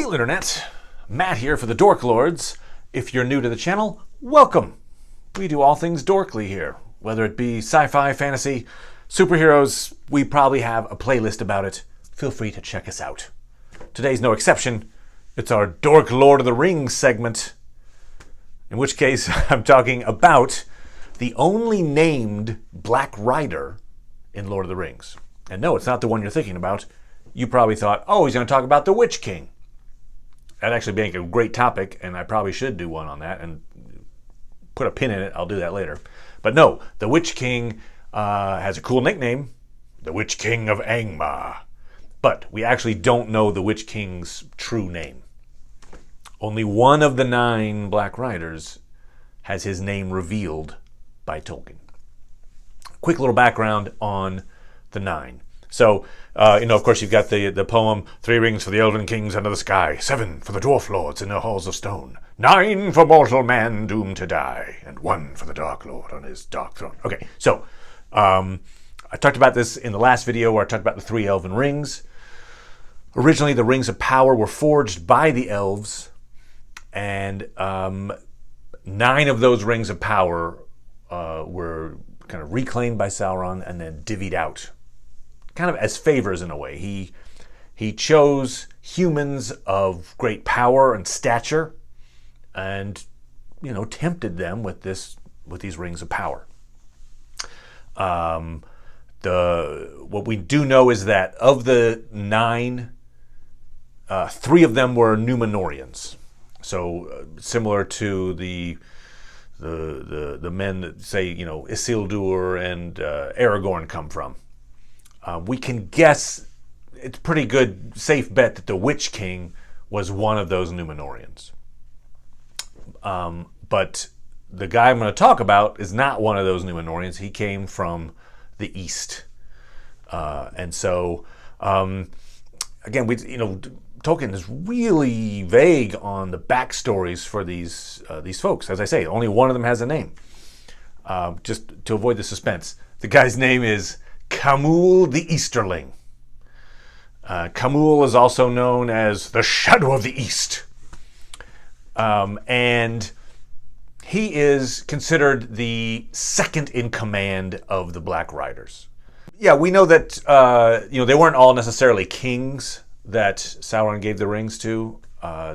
Hey Internet, Matt here for the Dork Lords. If you're new to the channel, welcome. We do all things dorkly here, whether it be sci-fi, fantasy, superheroes. We probably have a playlist about it. Feel free to check us out. Today's no exception. It's our Dork Lord of the Rings segment, in which case I'm talking about the only named Black Rider in Lord of the Rings. And no, it's not the one you're thinking about. You probably thought, oh, he's going to talk about the Witch King. That'd actually be a great topic, and I probably should do one on that and put a pin in it. I'll do that later. But no, the Witch King has a cool nickname, the Witch King of Angmar. But we actually don't know the Witch King's true name. Only one of the 9 Black Riders has his name revealed by Tolkien. Quick little background on the 9. So, of course, you've got the poem, 3 rings for the elven kings under the sky, 7 for the dwarf lords in their halls of stone, 9 for mortal man doomed to die, and 1 for the dark lord on his dark throne. Okay, so I talked about this in the last video where I talked about the 3 elven rings. Originally, the rings of power were forged by the elves, and 9 of those rings of power were kind of reclaimed by Sauron and then divvied out, kind of as favors in a way. He chose humans of great power and stature, and tempted them with these rings of power. What we do know is that of the 9, 3 of them were Númenóreans. So similar to the men that say Isildur and Aragorn come from. We can guess, it's pretty good, safe bet that the Witch King was one of those Númenóreans. But the guy I'm going to talk about is not one of those Númenóreans. He came from the East. And so, again, Tolkien is really vague on the backstories for these folks. As I say, only one of them has a name. Just to avoid the suspense. The guy's name is Khamul the Easterling. Khamul is also known as the Shadow of the East. And he is considered the second in command of the Black Riders. Yeah, we know that they weren't all necessarily kings that Sauron gave the rings to.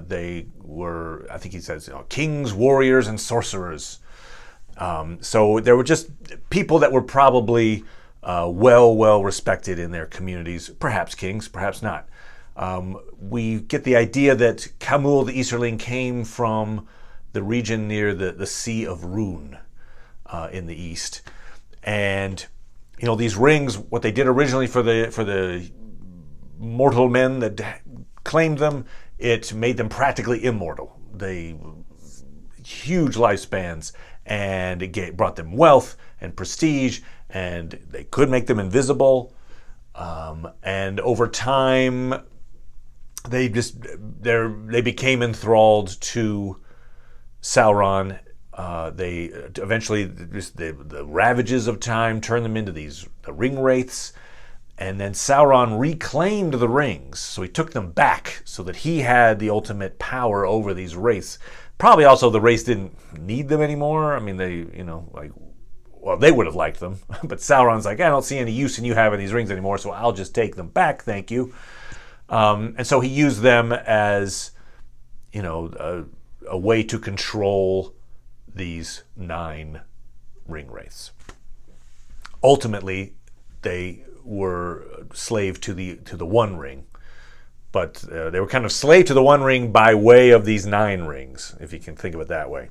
They were, I think he says, kings, warriors, and sorcerers. So there were just people that were probably well respected in their communities, perhaps kings, perhaps not. We get the idea that Khamul the Easterling came from the region near the Sea of Rhûn in the east. And these rings, what they did originally for the mortal men that claimed them, it made them practically immortal. They huge lifespans, and it brought them wealth and prestige, and they could make them invisible. And over time, they became enthralled to Sauron. They eventually, the ravages of time turned them into the ring wraiths. And then Sauron reclaimed the rings, so he took them back so that he had the ultimate power over these wraiths. Probably also the wraiths didn't need them anymore. I mean, they would have liked them, but Sauron's like, I don't see any use in you having these rings anymore, so I'll just take them back, thank you. And so he used them as, a way to control these 9 ring wraiths. Ultimately, they were slave to the One Ring, but they were kind of slave to the One Ring by way of these 9 rings, if you can think of it that way.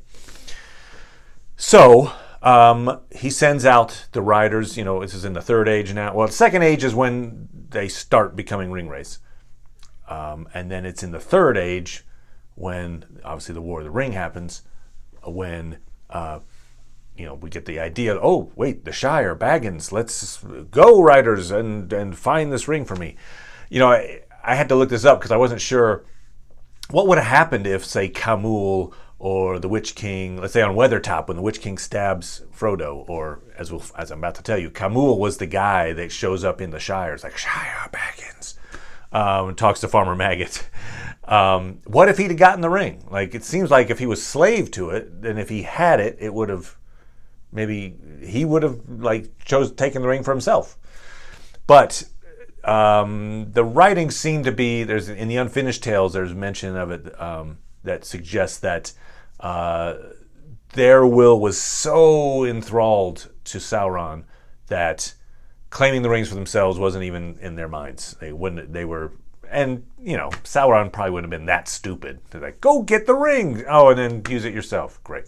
So he sends out the riders. This is in the 3rd age now. Well, the 2nd age is when they start becoming ring wraiths, and then it's in the 3rd age when obviously the War of the Ring happens, when we get the idea, oh, wait, the Shire, Baggins, let's go, riders, and find this ring for me. I had to look this up because I wasn't sure what would have happened if, say, Khamul or the Witch King, let's say on Weathertop, when the Witch King stabs Frodo, or as I'm about to tell you, Khamul was the guy that shows up in the Shire. It's like, Shire, Baggins, and talks to Farmer Maggot. What if he'd have gotten the ring? Like, it seems like if he was slave to it, then if he had it, it would have, maybe he would have like taken the ring for himself. But the writing seemed to be, there's in the Unfinished Tales, there's mention of it that suggests that their will was so enthralled to Sauron that claiming the rings for themselves wasn't even in their minds. They wouldn't. They were, and Sauron probably wouldn't have been that stupid. They're like, go get the ring. Oh, and then use it yourself. Great.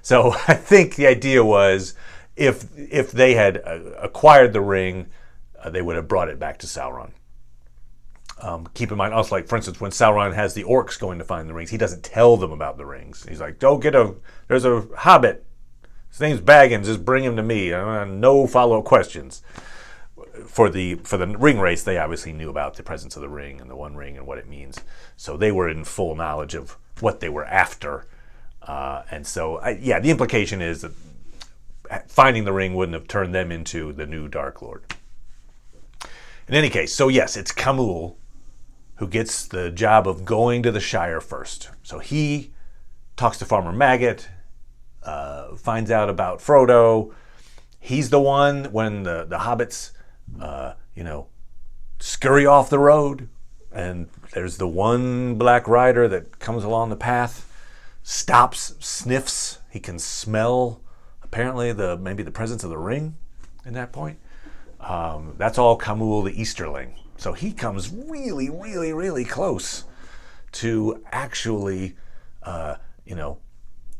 So I think the idea was, if they had acquired the ring, they would have brought it back to Sauron. Keep in mind, also, like, for instance, when Sauron has the orcs going to find the rings, he doesn't tell them about the rings. He's like, there's a hobbit. His name's Baggins. Just bring him to me. No follow-up questions. For the ring race, they obviously knew about the presence of the ring and the One Ring and what it means. So they were in full knowledge of what they were after. And so, the implication is that finding the ring wouldn't have turned them into the new Dark Lord. In any case, so yes, it's Khamul who gets the job of going to the Shire first. So he talks to Farmer Maggot, finds out about Frodo. He's the one when the hobbits, scurry off the road, and there's the one Black Rider that comes along the path, stops, sniffs. He can smell, apparently, maybe the presence of the ring at that point. That's all Khamul the Easterling. So he comes really, really, really close to actually,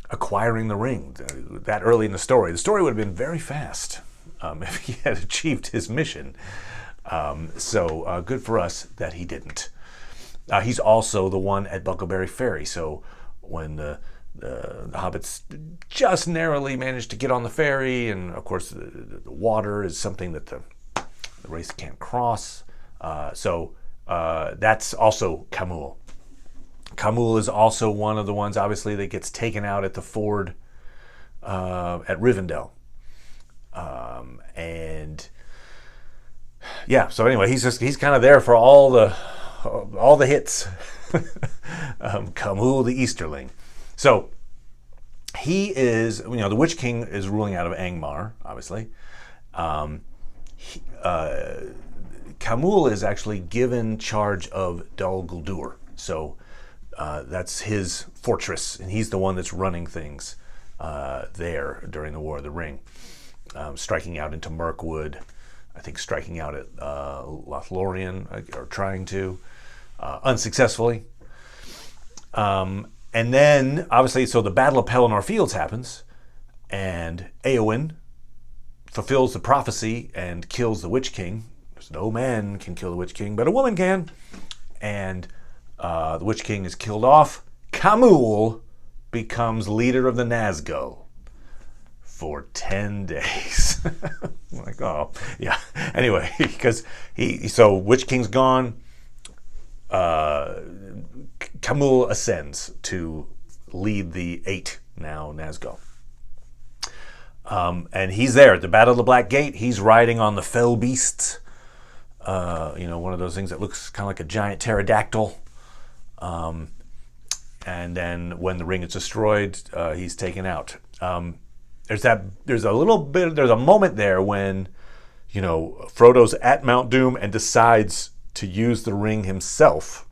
acquiring the ring that early in the story. The story would have been very fast if he had achieved his mission. So good for us that he didn't. He's also the one at Buckleberry Ferry. So when the hobbits just narrowly managed to get on the ferry, and of course the water is something that the race can't cross. So that's also Khamul. Khamul is also one of the ones, obviously, that gets taken out at the ford at Rivendell. So anyway, he's kind of there for all the hits. Khamul the Easterling. So he is, the Witch King is ruling out of Angmar, obviously. Khamul is actually given charge of Dol Guldur. So that's his fortress, and he's the one that's running things there during the War of the Ring, striking out into Mirkwood, I think striking out at Lothlorien, or trying to, unsuccessfully. And then, obviously, so the Battle of Pelennor Fields happens, and Éowyn fulfills the prophecy and kills the Witch King. There's no man can kill the Witch King, but a woman can. And the Witch King is killed off. Khamul becomes leader of the Nazgul for 10 days. Like, oh, yeah. Anyway, because so Witch King's gone. Khamul ascends to lead the 8 now Nazgul. And he's there at the Battle of the Black Gate. He's riding on the fell beasts. One of those things that looks kind of like a giant pterodactyl. And then when the ring is destroyed, he's taken out. There's a moment there when, Frodo's at Mount Doom and decides to use the ring himself.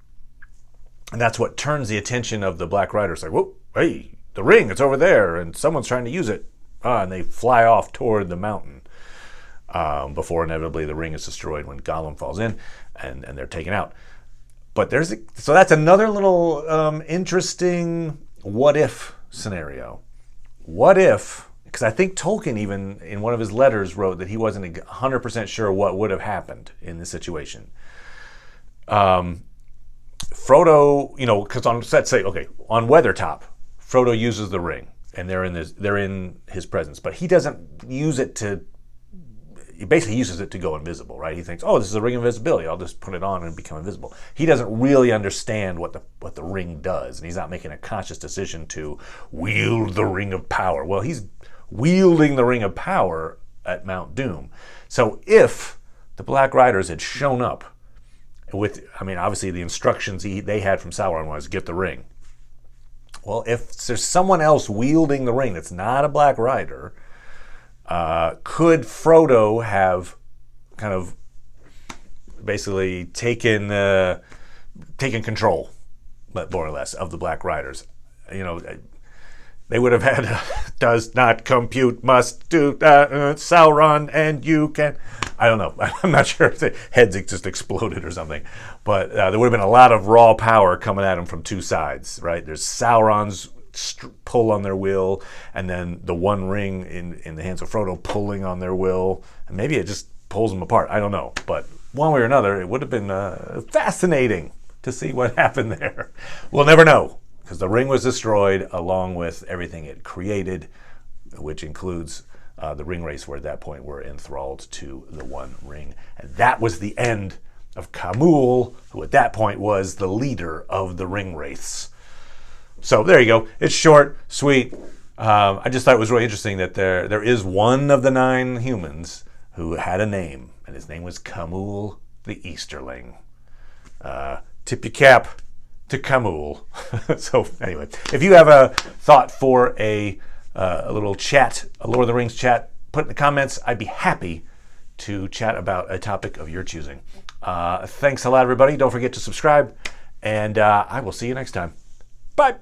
And that's what turns the attention of the Black Riders. Like, whoa, hey, the ring, it's over there, and someone's trying to use it. And they fly off toward the mountain before inevitably the ring is destroyed when Gollum falls in and they're taken out. But so that's another little interesting what if scenario. What if, because I think Tolkien even in one of his letters wrote that he wasn't 100% sure what would have happened in this situation. Frodo, because on Weathertop, Frodo uses the ring. And they're in his presence, but he doesn't use it he basically uses it to go invisible, right? He thinks, oh, this is a ring of invisibility. I'll just put it on and become invisible. He doesn't really understand what the ring does, and he's not making a conscious decision to wield the ring of power. Well, he's wielding the ring of power at Mount Doom. So if the Black Riders had shown up Obviously the instructions they had from Sauron was get the ring. Well, if there's someone else wielding the ring that's not a Black Rider, could Frodo have kind of basically taken control, more or less, of the Black Riders? They would have had does not compute, must do Sauron, and you can. I don't know. I'm not sure if the heads just exploded or something, but there would have been a lot of raw power coming at them from two sides, right? There's Sauron's pull on their will, and then the One Ring in the hands of Frodo pulling on their will, and maybe it just pulls them apart. I don't know, but one way or another, it would have been fascinating to see what happened there. We'll never know, because the ring was destroyed along with everything it created, which includes the ring wraiths, where at that point were enthralled to the One Ring. And that was the end of Khamul, who at that point was the leader of the ring wraiths. So there you go. It's short, sweet. I just thought it was really interesting that there is one of the 9 humans who had a name, and his name was Khamul the Easterling. Tip your cap to Khamul. So anyway, if you have a thought for a little chat, a Lord of the Rings chat, put in the comments. I'd be happy to chat about a topic of your choosing. Thanks a lot, everybody. Don't forget to subscribe, and I will see you next time. Bye.